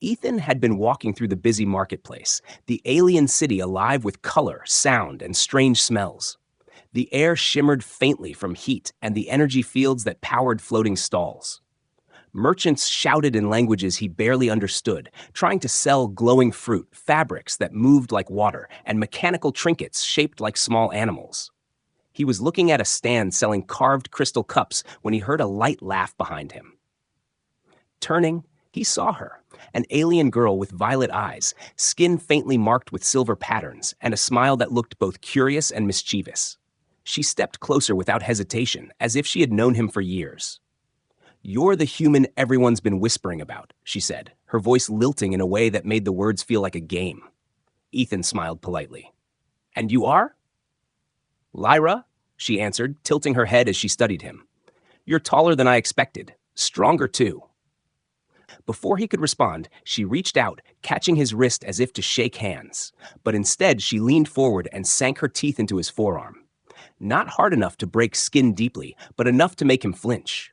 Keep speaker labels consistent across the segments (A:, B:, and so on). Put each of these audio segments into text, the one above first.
A: Ethan had been walking through the busy marketplace, the alien city alive with color, sound, and strange smells. The air shimmered faintly from heat and the energy fields that powered floating stalls. Merchants shouted in languages he barely understood, trying to sell glowing fruit, fabrics that moved like water, and mechanical trinkets shaped like small animals. He was looking at a stand selling carved crystal cups when he heard a light laugh behind him. Turning, he saw her, an alien girl with violet eyes, skin faintly marked with silver patterns, and a smile that looked both curious and mischievous. She stepped closer without hesitation, as if she had known him for years. "You're the human everyone's been whispering about," she said, her voice lilting in a way that made the words feel like a game. Ethan smiled politely. "And you are?" "Lyra," she answered, tilting her head as she studied him. "You're taller than I expected. Stronger, too." Before he could respond, she reached out, catching his wrist as if to shake hands. But instead, she leaned forward and sank her teeth into his forearm. Not hard enough to break skin deeply, but enough to make him flinch.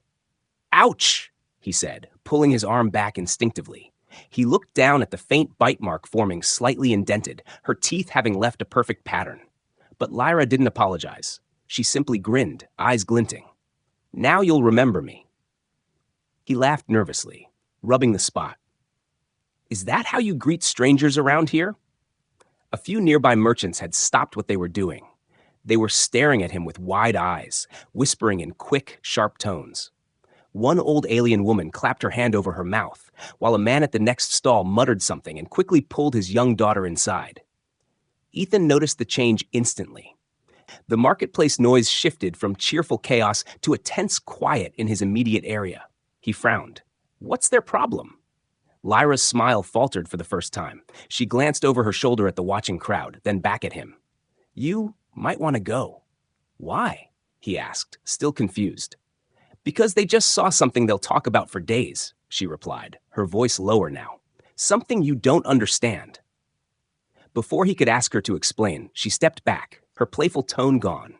A: "Ouch!" he said, pulling his arm back instinctively. He looked down at the faint bite mark forming slightly indented, her teeth having left a perfect pattern. But Lyra didn't apologize. She simply grinned, eyes glinting. "Now you'll remember me." He laughed nervously, rubbing the spot. "Is that how you greet strangers around here?" A few nearby merchants had stopped what they were doing. They were staring at him with wide eyes, whispering in quick, sharp tones. One old alien woman clapped her hand over her mouth, while a man at the next stall muttered something and quickly pulled his young daughter inside. Ethan noticed the change instantly. The marketplace noise shifted from cheerful chaos to a tense quiet in his immediate area. He frowned. What's their problem? Lyra's smile faltered for the first time. She glanced over her shoulder at the watching crowd, then back at him. "You might want to go." "Why?" he asked, still confused. "Because they just saw something they'll talk about for days," she replied, her voice lower now. "Something you don't understand." Before he could ask her to explain, she stepped back, her playful tone gone.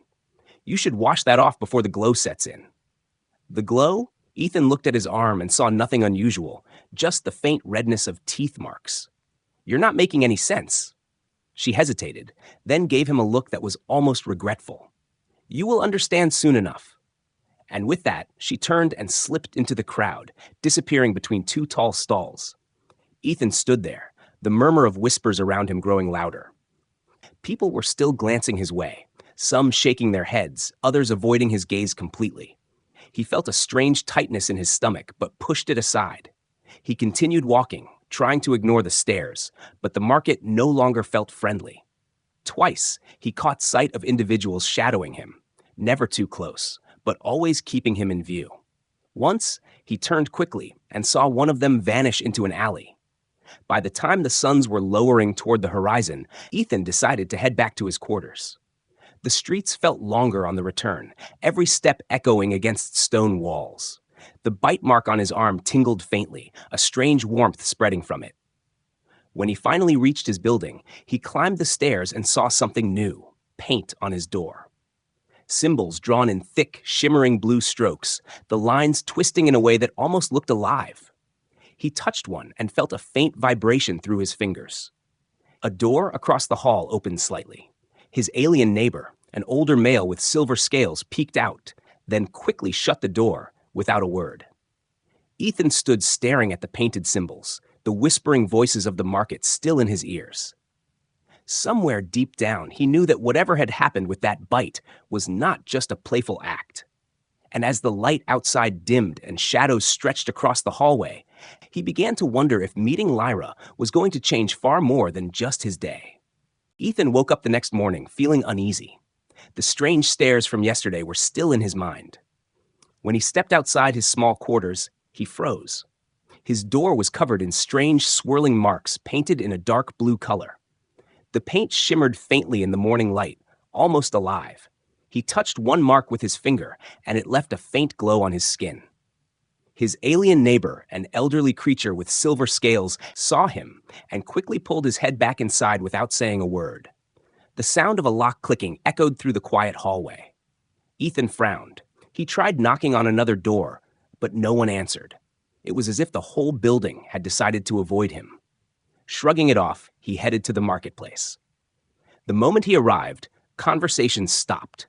A: "You should wash that off before the glow sets in." The glow? Ethan looked at his arm and saw nothing unusual, just the faint redness of teeth marks. "You're not making any sense." She hesitated, then gave him a look that was almost regretful. "You will understand soon enough." And with that, she turned and slipped into the crowd, disappearing between two tall stalls. Ethan stood there, the murmur of whispers around him growing louder. People were still glancing his way, some shaking their heads, others avoiding his gaze completely. He felt a strange tightness in his stomach, but pushed it aside. He continued walking, trying to ignore the stares, but the market no longer felt friendly. Twice, he caught sight of individuals shadowing him, never too close, but always keeping him in view. Once, he turned quickly and saw one of them vanish into an alley. By the time the suns were lowering toward the horizon, Ethan decided to head back to his quarters. The streets felt longer on the return, every step echoing against stone walls. The bite mark on his arm tingled faintly, a strange warmth spreading from it. When he finally reached his building, he climbed the stairs and saw something new, paint on his door. Symbols drawn in thick, shimmering blue strokes, the lines twisting in a way that almost looked alive. He touched one and felt a faint vibration through his fingers. A door across the hall opened slightly. His alien neighbor, an older male with silver scales, peeked out, then quickly shut the door without a word. Ethan stood staring at the painted symbols, the whispering voices of the market still in his ears. Somewhere deep down, he knew that whatever had happened with that bite was not just a playful act. And as the light outside dimmed and shadows stretched across the hallway, he began to wonder if meeting Lyra was going to change far more than just his day. Ethan woke up the next morning feeling uneasy. The strange stares from yesterday were still in his mind. When he stepped outside his small quarters, he froze. His door was covered in strange, swirling marks painted in a dark blue color. The paint shimmered faintly in the morning light, almost alive. He touched one mark with his finger, and it left a faint glow on his skin. His alien neighbor, an elderly creature with silver scales, saw him and quickly pulled his head back inside without saying a word. The sound of a lock clicking echoed through the quiet hallway. Ethan frowned. He tried knocking on another door, but no one answered. It was as if the whole building had decided to avoid him. Shrugging it off, he headed to the marketplace. The moment he arrived, conversation stopped.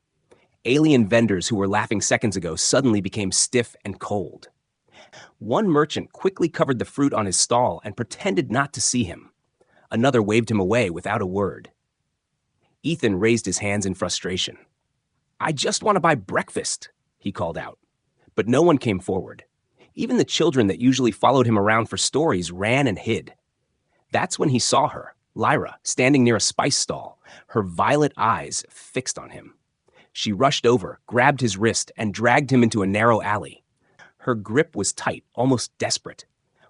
A: Alien vendors who were laughing seconds ago suddenly became stiff and cold. One merchant quickly covered the fruit on his stall and pretended not to see him. Another waved him away without a word. Ethan raised his hands in frustration. "I just want to buy breakfast," he called out. But no one came forward. Even the children that usually followed him around for stories ran and hid. That's when he saw her, Lyra, standing near a spice stall, her violet eyes fixed on him. She rushed over, grabbed his wrist, and dragged him into a narrow alley. Her grip was tight, almost desperate.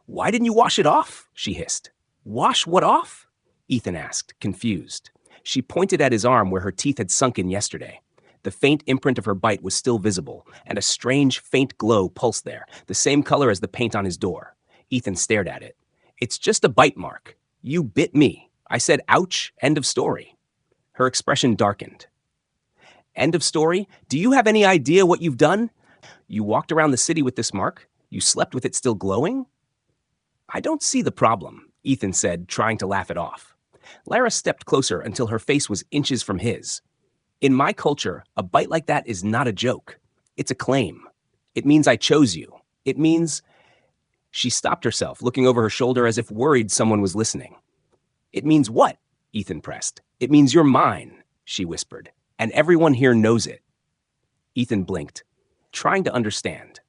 A: "Why didn't you wash it off?" she hissed. "Wash what off?" Ethan asked, confused. She pointed at his arm where her teeth had sunken yesterday. The faint imprint of her bite was still visible, and a strange, faint glow pulsed there, the same color as the paint on his door. Ethan stared at it. "It's just a bite mark. You bit me. I said, ouch, end of story." Her expression darkened. "End of story? Do you have any idea what you've done? You walked around the city with this mark? You slept with it still glowing?" "I don't see the problem," Ethan said, trying to laugh it off. Lyra stepped closer until her face was inches from his. "In my culture, a bite like that is not a joke. It's a claim. It means I chose you. It means—" She stopped herself, looking over her shoulder as if worried someone was listening. "It means what?" Ethan pressed. "It means you're mine," she whispered, "and everyone here knows it." Ethan blinked, trying to understand.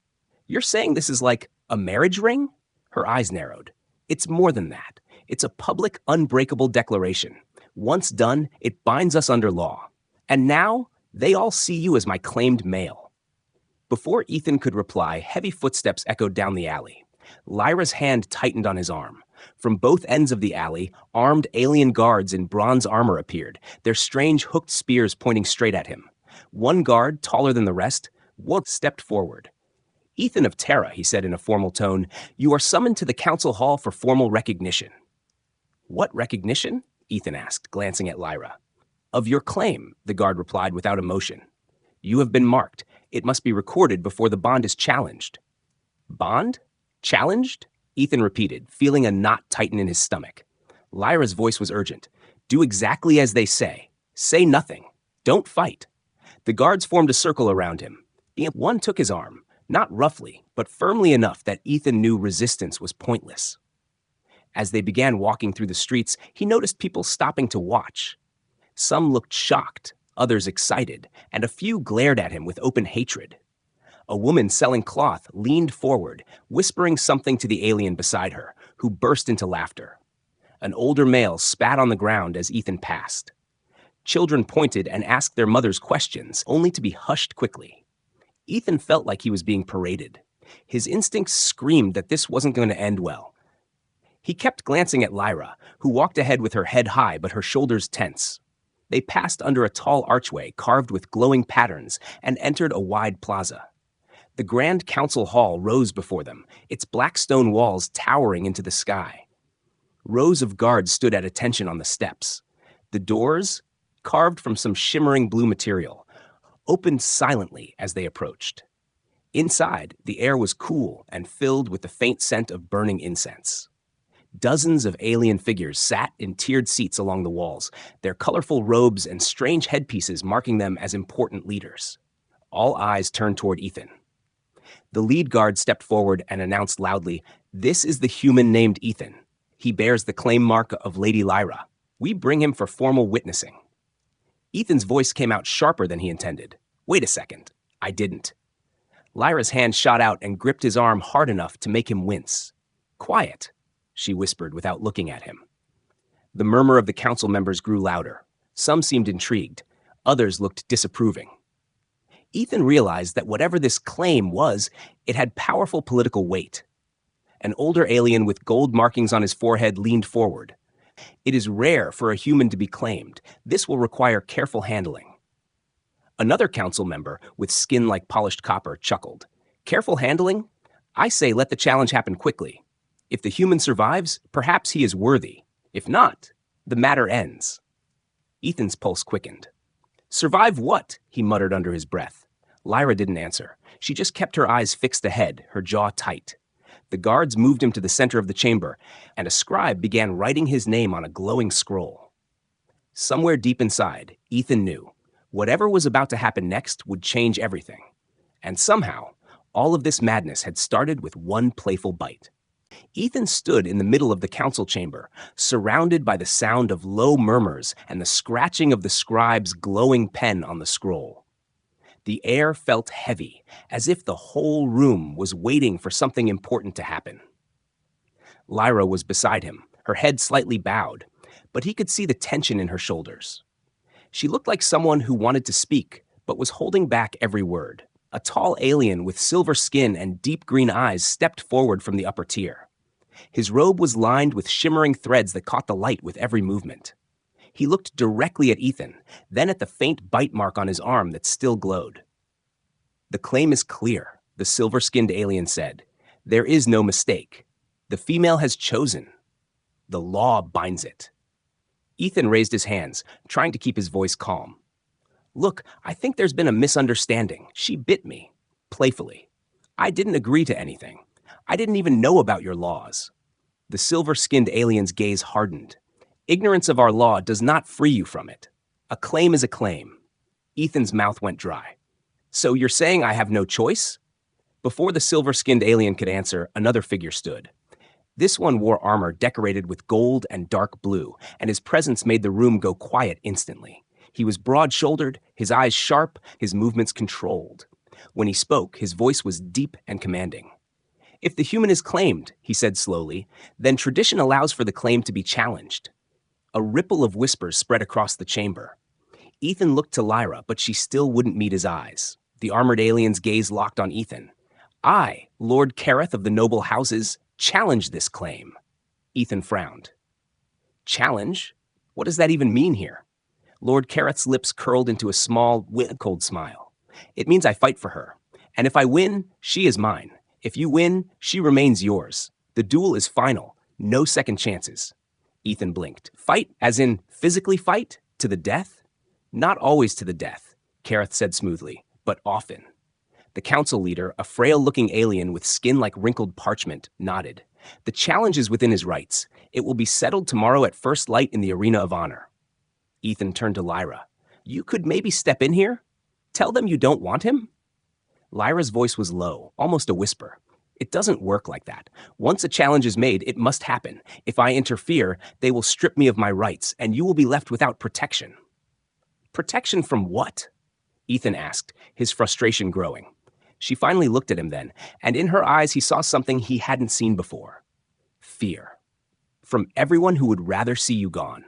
A: "You're saying this is like a marriage ring?" Her eyes narrowed. "It's more than that. It's a public, unbreakable declaration. Once done, it binds us under law. And now, they all see you as my claimed male." Before Ethan could reply, heavy footsteps echoed down the alley. Lyra's hand tightened on his arm. From both ends of the alley, armed alien guards in bronze armor appeared, their strange hooked spears pointing straight at him. One guard, taller than the rest, stepped forward. "Ethan of Terra," he said in a formal tone, "you are summoned to the council hall for formal recognition." "What recognition?" Ethan asked, glancing at Lyra. "Of your claim," the guard replied without emotion. "You have been marked. It must be recorded before the bond is challenged." "Bond? Challenged?" Ethan repeated, feeling a knot tighten in his stomach. Lyra's voice was urgent. "Do exactly as they say. Say nothing. Don't fight." The guards formed a circle around him. One took his arm, not roughly, but firmly enough that Ethan knew resistance was pointless. As they began walking through the streets, he noticed people stopping to watch. Some looked shocked, others excited, and a few glared at him with open hatred. A woman selling cloth leaned forward, whispering something to the alien beside her, who burst into laughter. An older male spat on the ground as Ethan passed. Children pointed and asked their mothers questions, only to be hushed quickly. Ethan felt like he was being paraded. His instincts screamed that this wasn't going to end well. He kept glancing at Lyra, who walked ahead with her head high but her shoulders tense. They passed under a tall archway carved with glowing patterns and entered a wide plaza. The Grand Council Hall rose before them, its black stone walls towering into the sky. Rows of guards stood at attention on the steps. The doors, carved from some shimmering blue material, opened silently as they approached. Inside, the air was cool and filled with the faint scent of burning incense. Dozens of alien figures sat in tiered seats along the walls, their colorful robes and strange headpieces marking them as important leaders. All eyes turned toward Ethan. The lead guard stepped forward and announced loudly, "This is the human named Ethan. He bears the claim mark of Lady Lyra. We bring him for formal witnessing." Ethan's voice came out sharper than he intended. "Wait a second. I didn't." Lyra's hand shot out and gripped his arm hard enough to make him wince. "Quiet," she whispered without looking at him. The murmur of the council members grew louder. Some seemed intrigued. Others looked disapproving. Ethan realized that whatever this claim was, it had powerful political weight. An older alien with gold markings on his forehead leaned forward. "It is rare for a human to be claimed. This will require careful handling." Another council member, with skin like polished copper, chuckled. "Careful handling? I say let the challenge happen quickly. If the human survives, perhaps he is worthy. If not, the matter ends." Ethan's pulse quickened. "Survive what?" he muttered under his breath. Lyra didn't answer. She just kept her eyes fixed ahead, her jaw tight. The guards moved him to the center of the chamber, and a scribe began writing his name on a glowing scroll. Somewhere deep inside, Ethan knew whatever was about to happen next would change everything. And somehow, all of this madness had started with one playful bite. Ethan stood in the middle of the council chamber, surrounded by the sound of low murmurs and the scratching of the scribe's glowing pen on the scroll. The air felt heavy, as if the whole room was waiting for something important to happen. Lyra was beside him, her head slightly bowed, but he could see the tension in her shoulders. She looked like someone who wanted to speak, but was holding back every word. A tall alien with silver skin and deep green eyes stepped forward from the upper tier. His robe was lined with shimmering threads that caught the light with every movement. He looked directly at Ethan, then at the faint bite mark on his arm that still glowed. "The claim is clear," the silver-skinned alien said. "There is no mistake. The female has chosen. The law binds it." Ethan raised his hands, trying to keep his voice calm. "Look, I think there's been a misunderstanding. She bit me, playfully. I didn't agree to anything. I didn't even know about your laws." The silver-skinned alien's gaze hardened. "Ignorance of our law does not free you from it. A claim is a claim." Ethan's mouth went dry. "So you're saying I have no choice?" Before the silver-skinned alien could answer, another figure stood. This one wore armor decorated with gold and dark blue, and his presence made the room go quiet instantly. He was broad-shouldered, his eyes sharp, his movements controlled. When he spoke, his voice was deep and commanding. "If the human is claimed," he said slowly, "then tradition allows for the claim to be challenged." A ripple of whispers spread across the chamber. Ethan looked to Lyra, but she still wouldn't meet his eyes. The armored alien's gaze locked on Ethan. "I, Lord Kareth of the Noble Houses, challenge this claim." Ethan frowned. "Challenge? What does that even mean here?" Lord Kareth's lips curled into a small, cold smile. "It means I fight for her. And if I win, she is mine. If you win, she remains yours. The duel is final. No second chances." Ethan blinked. "Fight, as in physically fight? To the death?" "Not always to the death," Kareth said smoothly, "but often." The council leader, a frail-looking alien with skin like wrinkled parchment, nodded. "The challenge is within his rights. It will be settled tomorrow at first light in the Arena of Honor." Ethan turned to Lyra. "You could maybe step in here? Tell them you don't want him?" Lyra's voice was low, almost a whisper. "It doesn't work like that. Once a challenge is made, it must happen. If I interfere, they will strip me of my rights, and you will be left without protection." "Protection from what?" Ethan asked, his frustration growing. She finally looked at him then, and in her eyes he saw something he hadn't seen before. Fear. From everyone who would rather see you gone.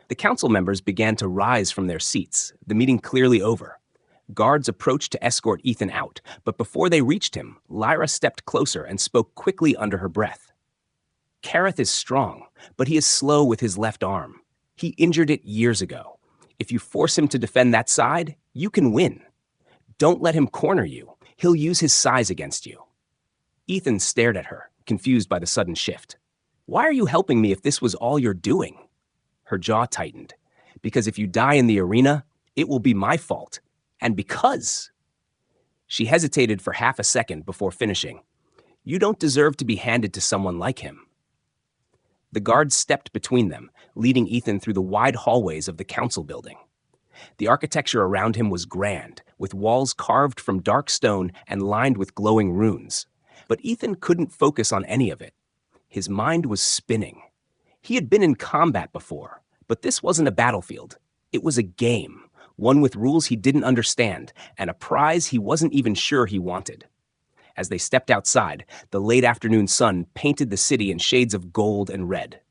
A: The council members began to rise from their seats, the meeting clearly over. Guards approached to escort Ethan out, but before they reached him, Lyra stepped closer and spoke quickly under her breath. "Kareth is strong, but he is slow with his left arm. He injured it years ago. If you force him to defend that side, you can win. Don't let him corner you. He'll use his size against you." Ethan stared at her, confused by the sudden shift. "Why are you helping me if this was all you're doing?" Her jaw tightened. "Because if you die in the arena, it will be my fault. And because..." She hesitated for half a second before finishing. "You don't deserve to be handed to someone like him." The guards stepped between them, leading Ethan through the wide hallways of the council building. The architecture around him was grand, with walls carved from dark stone and lined with glowing runes. But Ethan couldn't focus on any of it. His mind was spinning. He had been in combat before, but this wasn't a battlefield. It was a game. One with rules he didn't understand, and a prize he wasn't even sure he wanted. As they stepped outside, the late afternoon sun painted the city in shades of gold and red.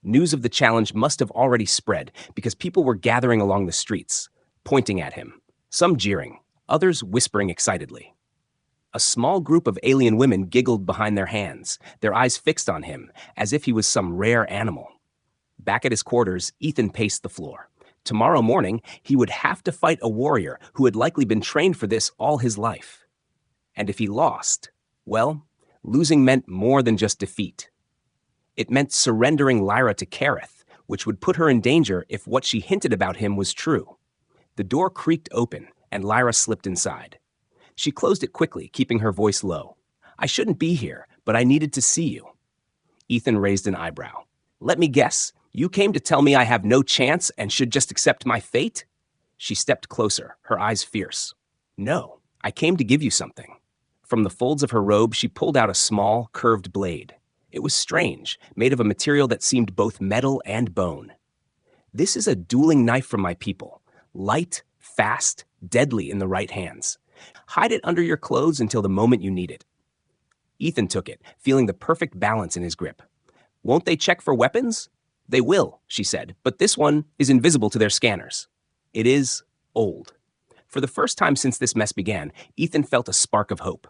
A: News of the challenge must have already spread, because people were gathering along the streets, pointing at him, some jeering, others whispering excitedly. A small group of alien women giggled behind their hands, their eyes fixed on him, as if he was some rare animal. Back at his quarters, Ethan paced the floor. Tomorrow morning, he would have to fight a warrior who had likely been trained for this all his life. And if he lost, well, losing meant more than just defeat. It meant surrendering Lyra to Kareth, which would put her in danger if what she hinted about him was true. The door creaked open, and Lyra slipped inside. She closed it quickly, keeping her voice low. "I shouldn't be here, But I needed to see you. Ethan raised an eyebrow. Let me guess, you came to tell me I have no chance and should just accept my fate? She stepped closer, her eyes fierce. No, I came to give you something. From the folds of her robe, she pulled out a small, curved blade. It was strange, made of a material that seemed both metal and bone. This is a dueling knife from my people. Light, fast, deadly in the right hands. Hide it under your clothes until the moment you need it. Ethan took it, feeling the perfect balance in his grip. Won't they check for weapons? They will, she said, but this one is invisible to their scanners. It is old. For the first time since this mess began, Ethan felt a spark of hope.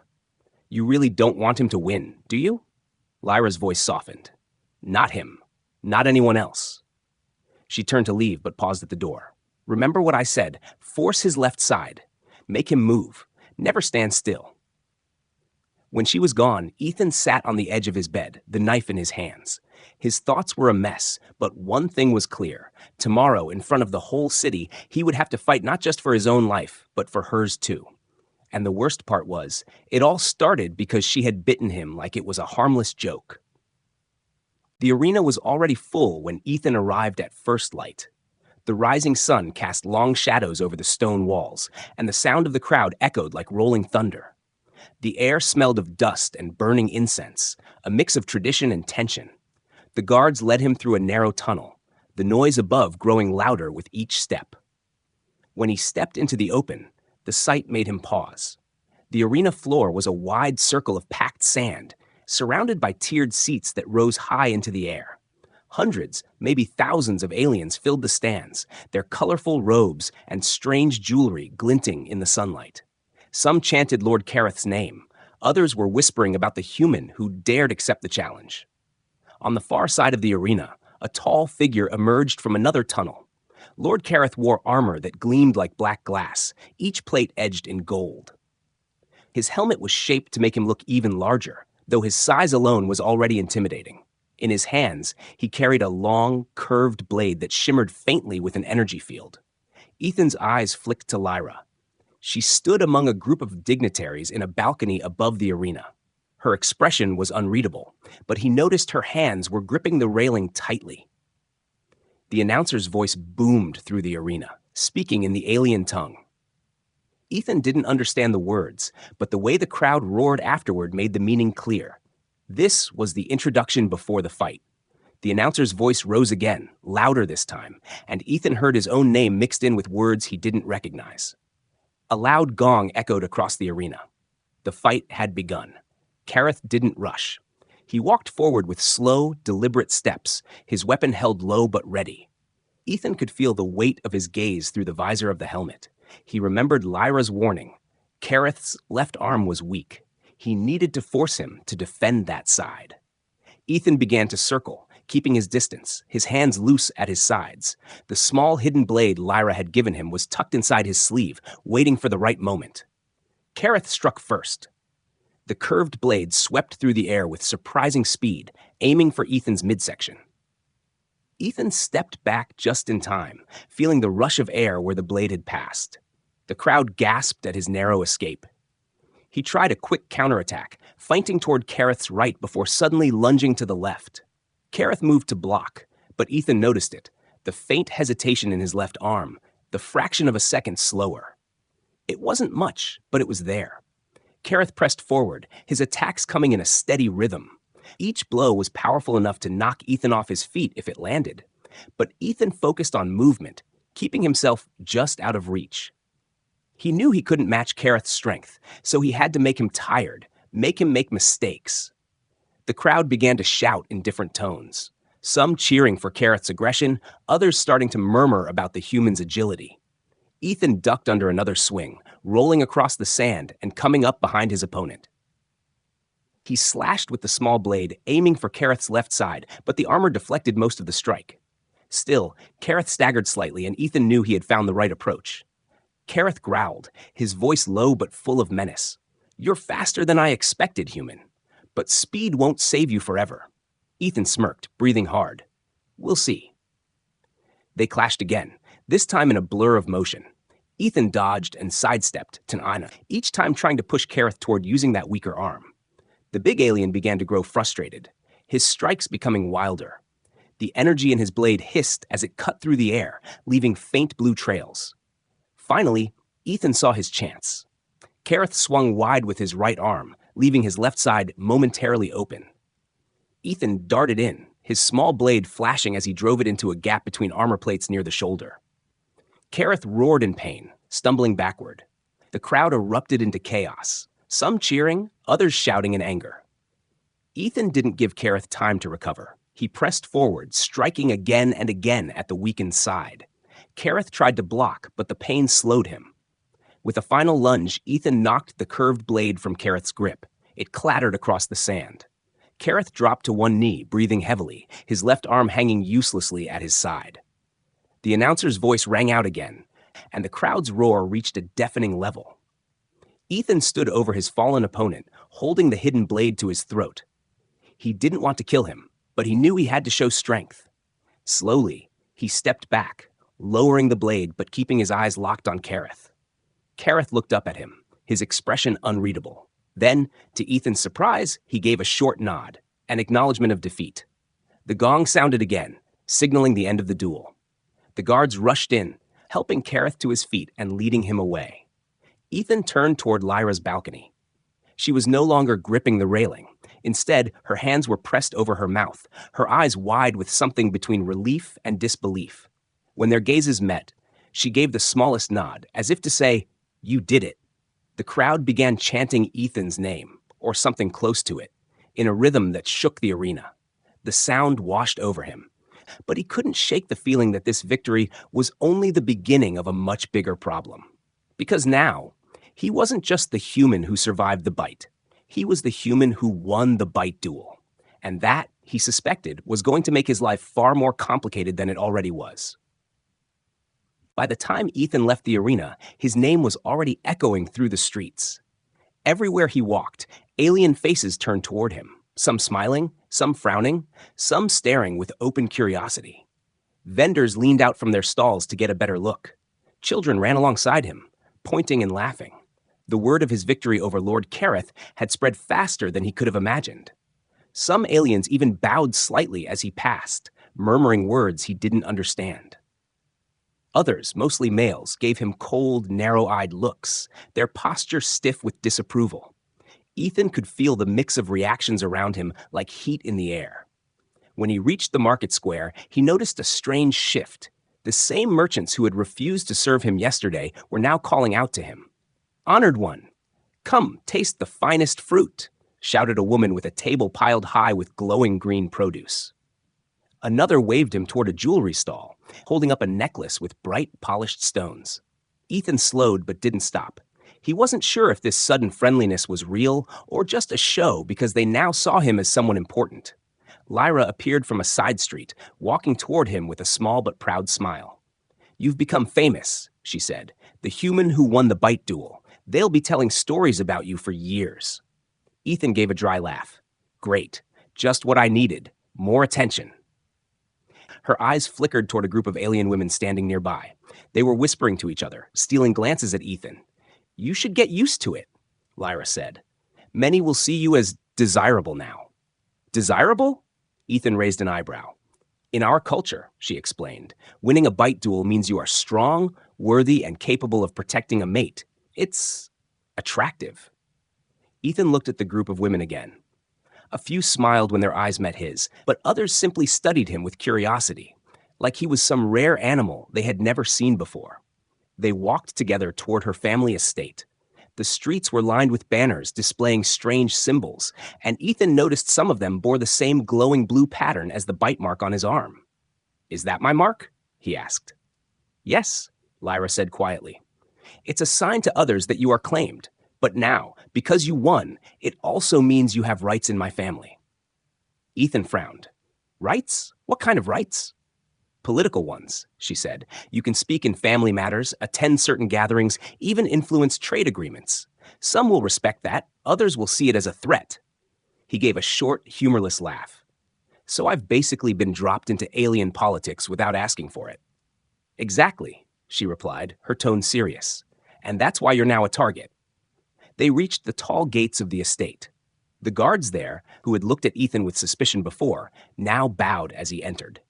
A: You really don't want him to win, do you? Lyra's voice softened. Not him. Not anyone else. She turned to leave, but paused at the door. Remember what I said. Force his left side. Make him move. Never stand still. When she was gone, Ethan sat on the edge of his bed, the knife in his hands. His thoughts were a mess, but one thing was clear. Tomorrow, in front of the whole city, he would have to fight not just for his own life, but for hers too. And the worst part was, it all started because she had bitten him like it was a harmless joke. The arena was already full when Ethan arrived at first light. The rising sun cast long shadows over the stone walls, and the sound of the crowd echoed like rolling thunder. The air smelled of dust and burning incense, a mix of tradition and tension. The guards led him through a narrow tunnel, the noise above growing louder with each step. When he stepped into the open, the sight made him pause. The arena floor was a wide circle of packed sand, surrounded by tiered seats that rose high into the air. Hundreds, maybe thousands of aliens filled the stands, their colorful robes and strange jewelry glinting in the sunlight. Some chanted Lord Kareth's name. Others were whispering about the human who dared accept the challenge. On the far side of the arena, a tall figure emerged from another tunnel. Lord Kareth wore armor that gleamed like black glass, each plate edged in gold. His helmet was shaped to make him look even larger, though his size alone was already intimidating. In his hands, he carried a long, curved blade that shimmered faintly with an energy field. Ethan's eyes flicked to Lyra. She stood among a group of dignitaries in a balcony above the arena. Her expression was unreadable, but he noticed her hands were gripping the railing tightly. The announcer's voice boomed through the arena, speaking in the alien tongue. Ethan didn't understand the words, but the way the crowd roared afterward made the meaning clear. This was the introduction before the fight. The announcer's voice rose again, louder this time, and Ethan heard his own name mixed in with words he didn't recognize. A loud gong echoed across the arena. The fight had begun. Kareth didn't rush. He walked forward with slow, deliberate steps, his weapon held low but ready. Ethan could feel the weight of his gaze through the visor of the helmet. He remembered Lyra's warning. Kareth's left arm was weak. He needed to force him to defend that side. Ethan began to circle, keeping his distance, his hands loose at his sides. The small hidden blade Lyra had given him was tucked inside his sleeve, waiting for the right moment. Kareth struck first. The curved blade swept through the air with surprising speed, aiming for Ethan's midsection. Ethan stepped back just in time, feeling the rush of air where the blade had passed. The crowd gasped at his narrow escape. He tried a quick counterattack, feinting toward Kareth's right before suddenly lunging to the left. Kareth moved to block, but Ethan noticed it, the faint hesitation in his left arm, the fraction of a second slower. It wasn't much, but it was there. Kareth pressed forward, his attacks coming in a steady rhythm. Each blow was powerful enough to knock Ethan off his feet if it landed. But Ethan focused on movement, keeping himself just out of reach. He knew he couldn't match Kareth's strength, so he had to make him tired, make him make mistakes. The crowd began to shout in different tones, some cheering for Kareth's aggression, others starting to murmur about the human's agility. Ethan ducked under another swing, rolling across the sand and coming up behind his opponent. He slashed with the small blade, aiming for Kareth's left side, but the armor deflected most of the strike. Still, Kareth staggered slightly, and Ethan knew he had found the right approach. Kareth growled, his voice low but full of menace. "You're faster than I expected, human. But speed won't save you forever." Ethan smirked, breathing hard. "We'll see." They clashed again, this time in a blur of motion. Ethan dodged and sidestepped to Aina, each time trying to push Kareth toward using that weaker arm. The big alien began to grow frustrated, his strikes becoming wilder. The energy in his blade hissed as it cut through the air, leaving faint blue trails. Finally, Ethan saw his chance. Kareth swung wide with his right arm, leaving his left side momentarily open. Ethan darted in, his small blade flashing as he drove it into a gap between armor plates near the shoulder. Kareth roared in pain, stumbling backward. The crowd erupted into chaos, some cheering, others shouting in anger. Ethan didn't give Kareth time to recover. He pressed forward, striking again and again at the weakened side. Kareth tried to block, but the pain slowed him. With a final lunge, Ethan knocked the curved blade from Kareth's grip. It clattered across the sand. Kareth dropped to one knee, breathing heavily, his left arm hanging uselessly at his side. The announcer's voice rang out again, and the crowd's roar reached a deafening level. Ethan stood over his fallen opponent, holding the hidden blade to his throat. He didn't want to kill him, but he knew he had to show strength. Slowly, he stepped back, lowering the blade but keeping his eyes locked on Kareth. Kareth looked up at him, his expression unreadable. Then, to Ethan's surprise, he gave a short nod, an acknowledgement of defeat. The gong sounded again, signaling the end of the duel. The guards rushed in, helping Kareth to his feet and leading him away. Ethan turned toward Lyra's balcony. She was no longer gripping the railing. Instead, her hands were pressed over her mouth, her eyes wide with something between relief and disbelief. When their gazes met, she gave the smallest nod, as if to say, "You did it." The crowd began chanting Ethan's name, or something close to it, in a rhythm that shook the arena. The sound washed over him, but he couldn't shake the feeling that this victory was only the beginning of a much bigger problem. Because now, he wasn't just the human who survived the bite. He was the human who won the bite duel. And that, he suspected, was going to make his life far more complicated than it already was. By the time Ethan left the arena, his name was already echoing through the streets. Everywhere he walked, alien faces turned toward him, some smiling, some frowning, some staring with open curiosity. Vendors leaned out from their stalls to get a better look. Children ran alongside him, pointing and laughing. The word of his victory over Lord Kareth had spread faster than he could have imagined. Some aliens even bowed slightly as he passed, murmuring words he didn't understand. Others, mostly males, gave him cold, narrow-eyed looks, their posture stiff with disapproval. Ethan could feel the mix of reactions around him like heat in the air. When he reached the market square, he noticed a strange shift. The same merchants who had refused to serve him yesterday were now calling out to him. "Honored one, come taste the finest fruit," shouted a woman with a table piled high with glowing green produce. Another waved him toward a jewelry stall, holding up a necklace with bright, polished stones. Ethan slowed but didn't stop. He wasn't sure if this sudden friendliness was real or just a show because they now saw him as someone important. Lyra appeared from a side street, walking toward him with a small but proud smile. "You've become famous," she said, "the human who won the bite duel. They'll be telling stories about you for years." Ethan gave a dry laugh. "Great. Just what I needed. More attention." Her eyes flickered toward a group of alien women standing nearby. They were whispering to each other, stealing glances at Ethan. "You should get used to it," Lyra said. "Many will see you as desirable now." "Desirable?" Ethan raised an eyebrow. "In our culture," she explained, "winning a bite duel means you are strong, worthy, and capable of protecting a mate. It's attractive." Ethan looked at the group of women again. A few smiled when their eyes met his, but others simply studied him with curiosity, like he was some rare animal they had never seen before. They walked together toward her family estate. The streets were lined with banners displaying strange symbols, and Ethan noticed some of them bore the same glowing blue pattern as the bite mark on his arm. "Is that my mark?" he asked. "Yes," Lyra said quietly. "It's a sign to others that you are claimed. But now, because you won, it also means you have rights in my family." Ethan frowned. "Rights? What kind of rights?" "Political ones," she said. "You can speak in family matters, attend certain gatherings, even influence trade agreements. Some will respect that, others will see it as a threat." He gave a short, humorless laugh. "So I've basically been dropped into alien politics without asking for it." "Exactly," she replied, her tone serious. "And that's why you're now a target." They reached the tall gates of the estate. The guards there, who had looked at Ethan with suspicion before, now bowed as he entered.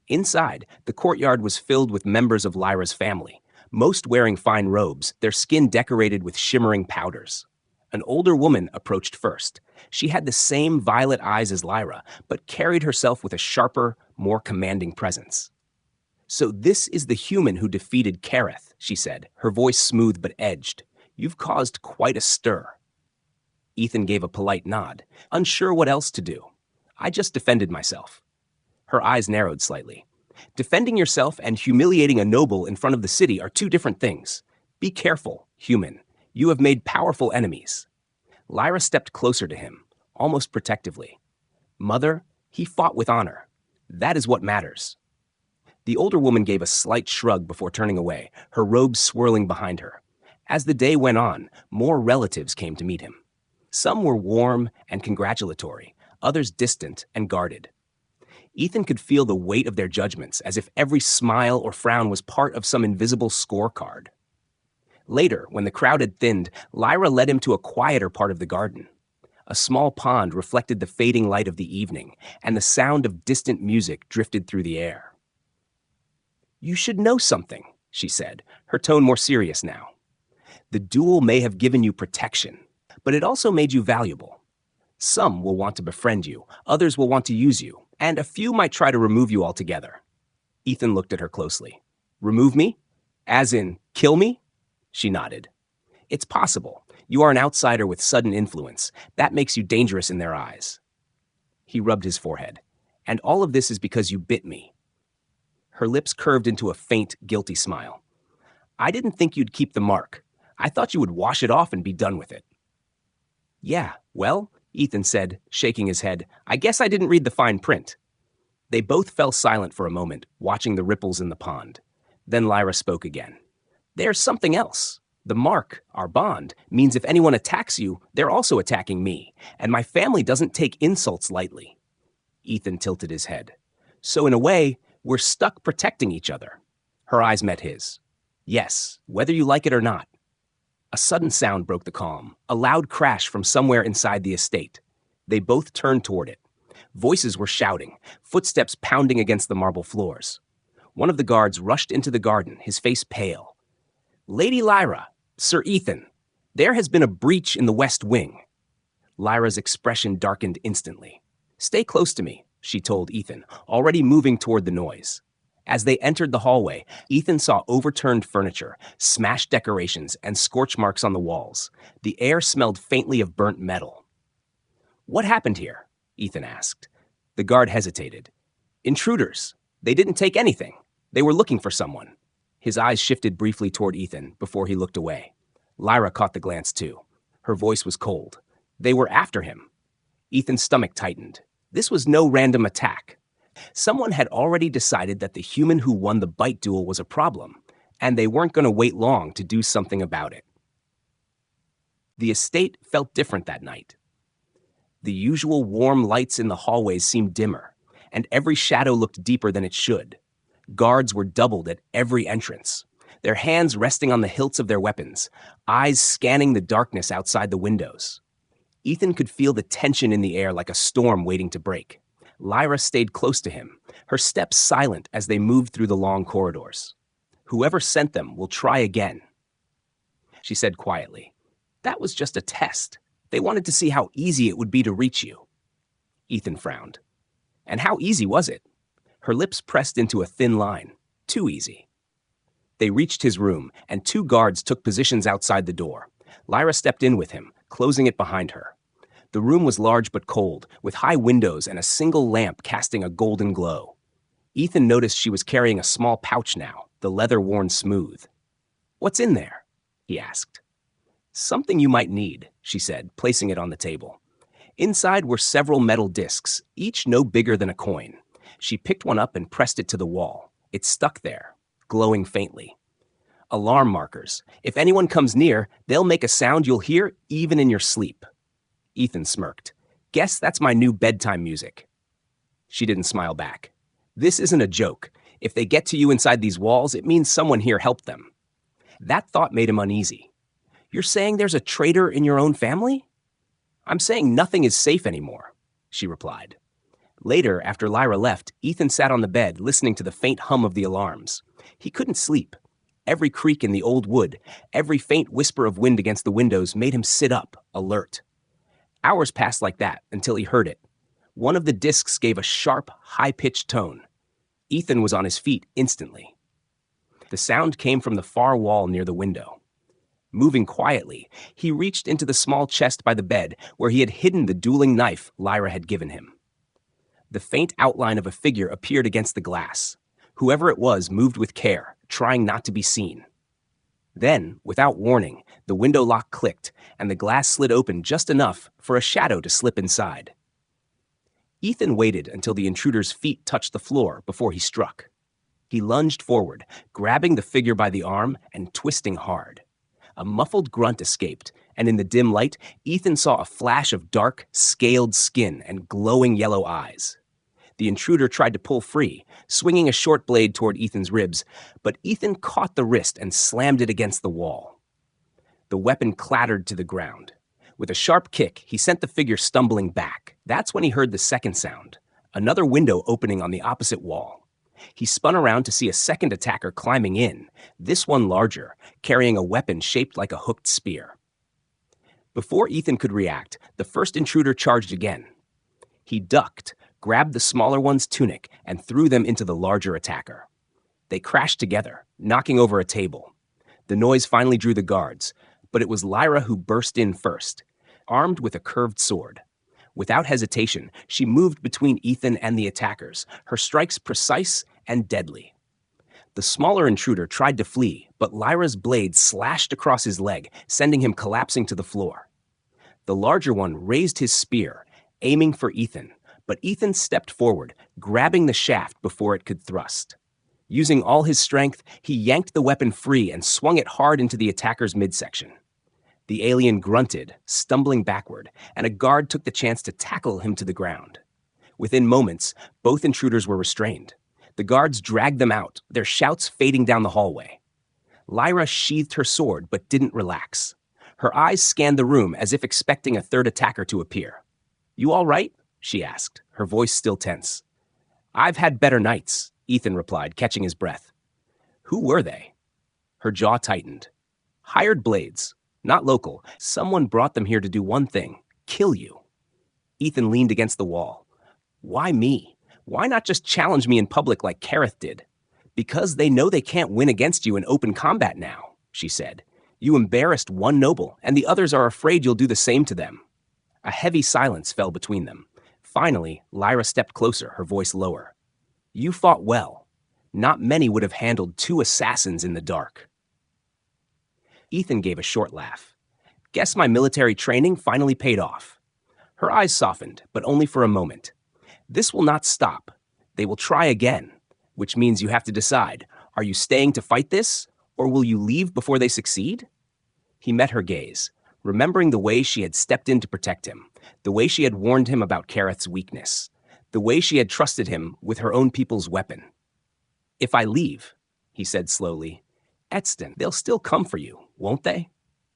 A: Inside, the courtyard was filled with members of Lyra's family, most wearing fine robes, their skin decorated with shimmering powders. An older woman approached first. She had the same violet eyes as Lyra, but carried herself with a sharper, more commanding presence. "So this is the human who defeated Kareth," she said, her voice smooth but edged. "You've caused quite a stir." Ethan gave a polite nod, unsure what else to do. "I just defended myself." Her eyes narrowed slightly. "Defending yourself and humiliating a noble in front of the city are two different things. Be careful, human. You have made powerful enemies." Lyra stepped closer to him, almost protectively. "Mother, he fought with honor. That is what matters." The older woman gave a slight shrug before turning away, her robes swirling behind her. As the day went on, more relatives came to meet him. Some were warm and congratulatory, others distant and guarded. Ethan could feel the weight of their judgments, as if every smile or frown was part of some invisible scorecard. Later, when the crowd had thinned, Lyra led him to a quieter part of the garden. A small pond reflected the fading light of the evening, and the sound of distant music drifted through the air. "You should know something," she said, her tone more serious now. "The duel may have given you protection, but it also made you valuable. Some will want to befriend you, others will want to use you, and a few might try to remove you altogether." Ethan looked at her closely. "Remove me? As in, kill me?" She nodded. "It's possible. You are an outsider with sudden influence. That makes you dangerous in their eyes." He rubbed his forehead. "And all of this is because you bit me." Her lips curved into a faint, guilty smile. "I didn't think you'd keep the mark. I thought you would wash it off and be done with it." "Yeah, well," Ethan said, shaking his head, "I guess I didn't read the fine print." They both fell silent for a moment, watching the ripples in the pond. Then Lyra spoke again. "There's something else. The mark, our bond, means if anyone attacks you, they're also attacking me, and my family doesn't take insults lightly." Ethan tilted his head. "So in a way, we're stuck protecting each other." Her eyes met his. "Yes, whether you like it or not." A sudden sound broke the calm, a loud crash from somewhere inside the estate. They both turned toward it. Voices were shouting, footsteps pounding against the marble floors. One of the guards rushed into the garden, his face pale. "Lady Lyra, Sir Ethan, there has been a breach in the West Wing." Lyra's expression darkened instantly. "Stay close to me," she told Ethan, already moving toward the noise. As they entered the hallway, Ethan saw overturned furniture, smashed decorations, and scorch marks on the walls. The air smelled faintly of burnt metal. "What happened here?" Ethan asked. The guard hesitated. "Intruders. They didn't take anything. They were looking for someone." His eyes shifted briefly toward Ethan before he looked away. Lyra caught the glance too. Her voice was cold. "They were after him." Ethan's stomach tightened. This was no random attack. Someone had already decided that the human who won the bite duel was a problem, and they weren't going to wait long to do something about it. The estate felt different that night. The usual warm lights in the hallways seemed dimmer, and every shadow looked deeper than it should. Guards were doubled at every entrance, their hands resting on the hilts of their weapons, eyes scanning the darkness outside the windows. Ethan could feel the tension in the air like a storm waiting to break. Lyra stayed close to him, her steps silent as they moved through the long corridors. "Whoever sent them will try again," she said quietly. "That was just a test. They wanted to see how easy it would be to reach you." Ethan frowned. "And how easy was it?" Her lips pressed into a thin line. "Too easy." They reached his room, and two guards took positions outside the door. Lyra stepped in with him, closing it behind her. The room was large but cold, with high windows and a single lamp casting a golden glow. Ethan noticed she was carrying a small pouch now, the leather worn smooth. "What's in there?" he asked. "Something you might need," she said, placing it on the table. Inside were several metal discs, each no bigger than a coin. She picked one up and pressed it to the wall. It stuck there, glowing faintly. "Alarm markers. If anyone comes near, they'll make a sound you'll hear even in your sleep." Ethan smirked. "Guess that's my new bedtime music." She didn't smile back. "This isn't a joke. If they get to you inside these walls, it means someone here helped them." That thought made him uneasy. "You're saying there's a traitor in your own family?" I'm saying nothing is safe anymore, she replied. Later, after Lyra left, Ethan sat on the bed listening to the faint hum of the alarms. He couldn't sleep. Every creak in the old wood, every faint whisper of wind against the windows made him sit up, alert. Hours passed like that until he heard it. One of the discs gave a sharp, high-pitched tone. Ethan was on his feet instantly. The sound came from the far wall near the window. Moving quietly, he reached into the small chest by the bed where he had hidden the dueling knife Lyra had given him. The faint outline of a figure appeared against the glass. Whoever it was moved with care, trying not to be seen. Then, without warning, the window lock clicked, and the glass slid open just enough for a shadow to slip inside. Ethan waited until the intruder's feet touched the floor before he struck. He lunged forward, grabbing the figure by the arm and twisting hard. A muffled grunt escaped, and in the dim light, Ethan saw a flash of dark, scaled skin and glowing yellow eyes. The intruder tried to pull free, swinging a short blade toward Ethan's ribs, but Ethan caught the wrist and slammed it against the wall. The weapon clattered to the ground. With a sharp kick, he sent the figure stumbling back. That's when he heard the second sound, another window opening on the opposite wall. He spun around to see a second attacker climbing in, this one larger, carrying a weapon shaped like a hooked spear. Before Ethan could react, the first intruder charged again. He ducked, grabbed the smaller one's tunic, and threw them into the larger attacker. They crashed together, knocking over a table. The noise finally drew the guards, but it was Lyra who burst in first, armed with a curved sword. Without hesitation, she moved between Ethan and the attackers, her strikes precise and deadly. The smaller intruder tried to flee, but Lyra's blade slashed across his leg, sending him collapsing to the floor. The larger one raised his spear, aiming for Ethan, but Ethan stepped forward, grabbing the shaft before it could thrust. Using all his strength, he yanked the weapon free and swung it hard into the attacker's midsection. The alien grunted, stumbling backward, and a guard took the chance to tackle him to the ground. Within moments, both intruders were restrained. The guards dragged them out, their shouts fading down the hallway. Lyra sheathed her sword but didn't relax. Her eyes scanned the room as if expecting a third attacker to appear. "You all right?" she asked, her voice still tense. "I've had better nights," Ethan replied, catching his breath. "Who were they?" Her jaw tightened. "Hired blades. Not local. Someone brought them here to do one thing, kill you." Ethan leaned against the wall. "Why me? Why not just challenge me in public like Kareth did?" "Because they know they can't win against you in open combat now," she said. "You embarrassed one noble, and the others are afraid you'll do the same to them." A heavy silence fell between them. Finally, Lyra stepped closer, her voice lower. "You fought well. Not many would have handled two assassins in the dark." Ethan gave a short laugh. "Guess my military training finally paid off." Her eyes softened, but only for a moment. "This will not stop. They will try again, which means you have to decide, are you staying to fight this, or will you leave before they succeed?" He met her gaze, remembering the way she had stepped in to protect him, the way she had warned him about Kareth's weakness, the way she had trusted him with her own people's weapon. "If I leave," he said slowly, "Edston, they'll still come for you, won't they?"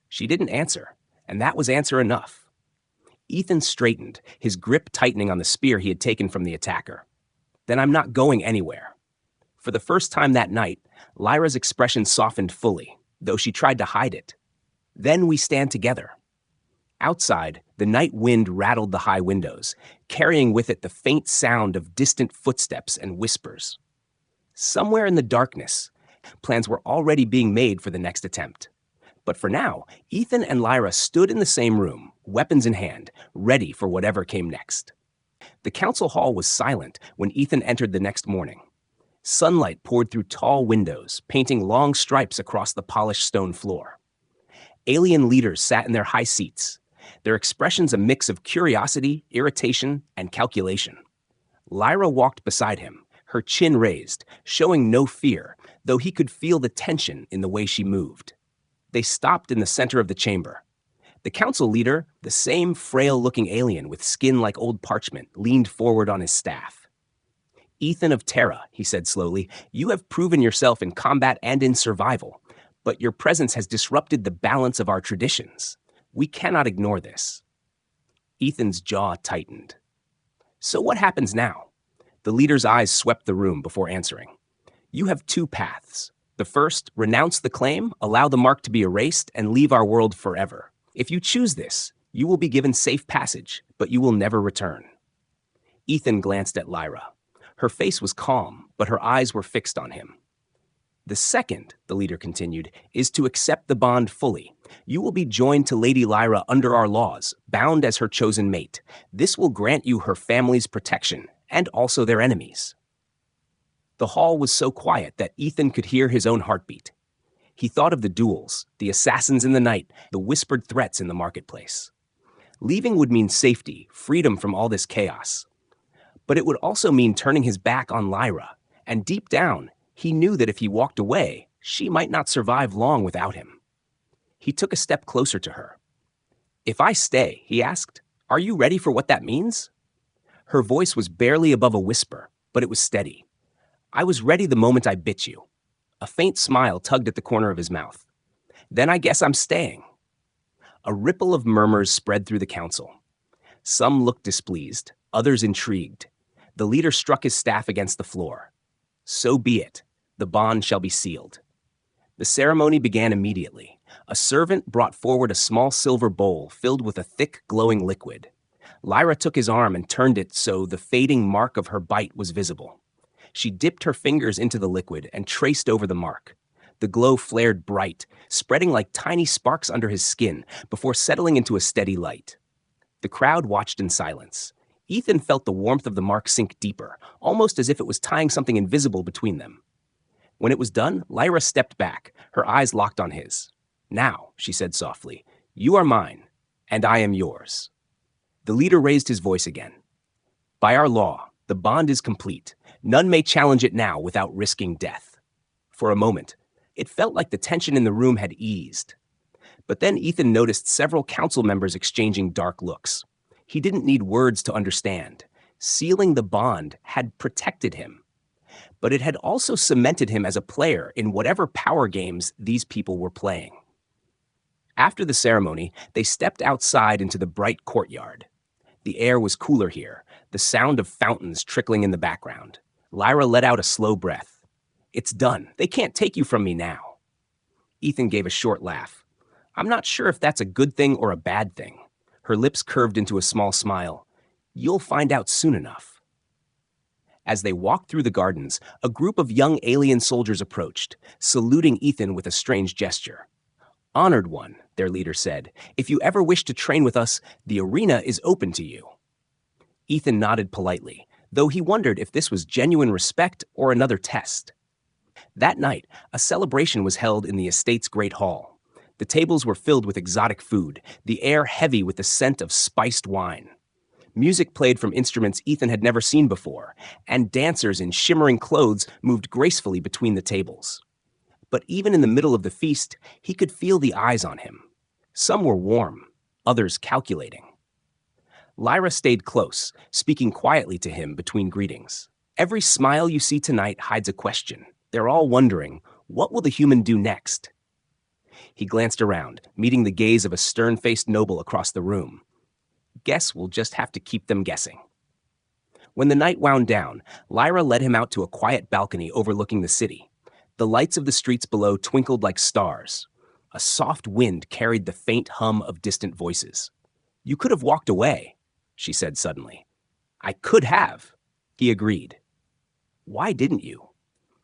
A: She didn't answer, and that was answer enough. Ethan straightened, his grip tightening on the spear he had taken from the attacker. "Then I'm not going anywhere." For the first time that night, Lyra's expression softened fully, though she tried to hide it. "Then we stand together." Outside, the night wind rattled the high windows, carrying with it the faint sound of distant footsteps and whispers. Somewhere in the darkness, plans were already being made for the next attempt. But for now, Ethan and Lyra stood in the same room, weapons in hand, ready for whatever came next. The council hall was silent when Ethan entered the next morning. Sunlight poured through tall windows, painting long stripes across the polished stone floor. Alien leaders sat in their high seats, their expressions a mix of curiosity, irritation, and calculation. Lyra walked beside him, her chin raised, showing no fear, though he could feel the tension in the way she moved. They stopped in the center of the chamber. The council leader, the same frail-looking alien with skin like old parchment, leaned forward on his staff. "Ethan of Terra," he said slowly, "you have proven yourself in combat and in survival, but your presence has disrupted the balance of our traditions. We cannot ignore this." Ethan's jaw tightened. So what happens now? The leader's eyes swept the room before answering. You have two paths. The first, renounce the claim, allow the mark to be erased, and leave our world forever. If you choose this, you will be given safe passage, but you will never return. Ethan glanced at Lyra. Her face was calm, but her eyes were fixed on him. The second, the leader continued, is to accept the bond fully. You will be joined to Lady Lyra under our laws, bound as her chosen mate. This will grant you her family's protection, and also their enemies. The hall was so quiet that Ethan could hear his own heartbeat. He thought of the duels, the assassins in the night, the whispered threats in the marketplace. Leaving would mean safety, freedom from all this chaos. But it would also mean turning his back on Lyra, and deep down, he knew that if he walked away, she might not survive long without him. He took a step closer to her. If I stay, he asked, are you ready for what that means? Her voice was barely above a whisper, but it was steady. I was ready the moment I bit you. A faint smile tugged at the corner of his mouth. Then I guess I'm staying. A ripple of murmurs spread through the council. Some looked displeased, others intrigued. The leader struck his staff against the floor. So be it. The bond shall be sealed. The ceremony began immediately. A servant brought forward a small silver bowl filled with a thick, glowing liquid. Lyra took his arm and turned it so the fading mark of her bite was visible. She dipped her fingers into the liquid and traced over the mark. The glow flared bright, spreading like tiny sparks under his skin before settling into a steady light. The crowd watched in silence. Ethan felt the warmth of the mark sink deeper, almost as if it was tying something invisible between them. When it was done, Lyra stepped back, her eyes locked on his. Now, she said softly, you are mine, and I am yours. The leader raised his voice again. By our law, the bond is complete. None may challenge it now without risking death. For a moment, it felt like the tension in the room had eased. But then Ethan noticed several council members exchanging dark looks. He didn't need words to understand. Sealing the bond had protected him. But it had also cemented him as a player in whatever power games these people were playing. After the ceremony, they stepped outside into the bright courtyard. The air was cooler here, the sound of fountains trickling in the background. Lyra let out a slow breath. It's done. They can't take you from me now. Ethan gave a short laugh. I'm not sure if that's a good thing or a bad thing. Her lips curved into a small smile. You'll find out soon enough. As they walked through the gardens, a group of young alien soldiers approached, saluting Ethan with a strange gesture. Honored one, their leader said. If you ever wish to train with us, the arena is open to you. Ethan nodded politely, though he wondered if this was genuine respect or another test. That night, a celebration was held in the estate's great hall. The tables were filled with exotic food, the air heavy with the scent of spiced wine. Music played from instruments Ethan had never seen before, and dancers in shimmering clothes moved gracefully between the tables. But even in the middle of the feast, he could feel the eyes on him. Some were warm, others calculating. Lyra stayed close, speaking quietly to him between greetings. Every smile you see tonight hides a question. They're all wondering, what will the human do next? He glanced around, meeting the gaze of a stern-faced noble across the room. Guess we'll just have to keep them guessing. When the night wound down, Lyra led him out to a quiet balcony overlooking the city. The lights of the streets below twinkled like stars. A soft wind carried the faint hum of distant voices. You could have walked away, she said suddenly. I could have, he agreed. Why didn't you?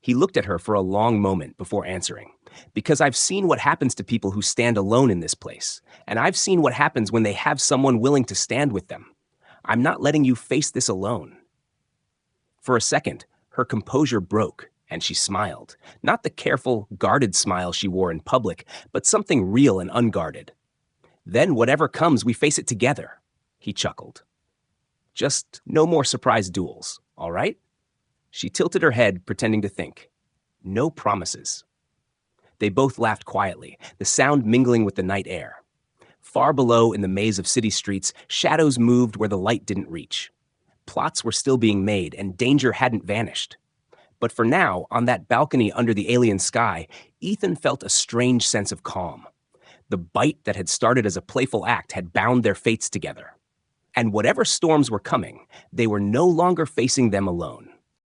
A: He looked at her for a long moment before answering. Because I've seen what happens to people who stand alone in this place, and I've seen what happens when they have someone willing to stand with them. I'm not letting you face this alone. For a second, her composure broke, and she smiled. Not the careful, guarded smile she wore in public, but something real and unguarded. Then whatever comes, we face it together, he chuckled. Just no more surprise duels, all right? She tilted her head, pretending to think. No promises. They both laughed quietly, the sound mingling with the night air. Far below in the maze of city streets, shadows moved where the light didn't reach. Plots were still being made, and danger hadn't vanished. But for now, on that balcony under the alien sky, Ethan felt a strange sense of calm. The bite that had started as a playful act had bound their fates together. And whatever storms were coming, they were no longer facing them alone.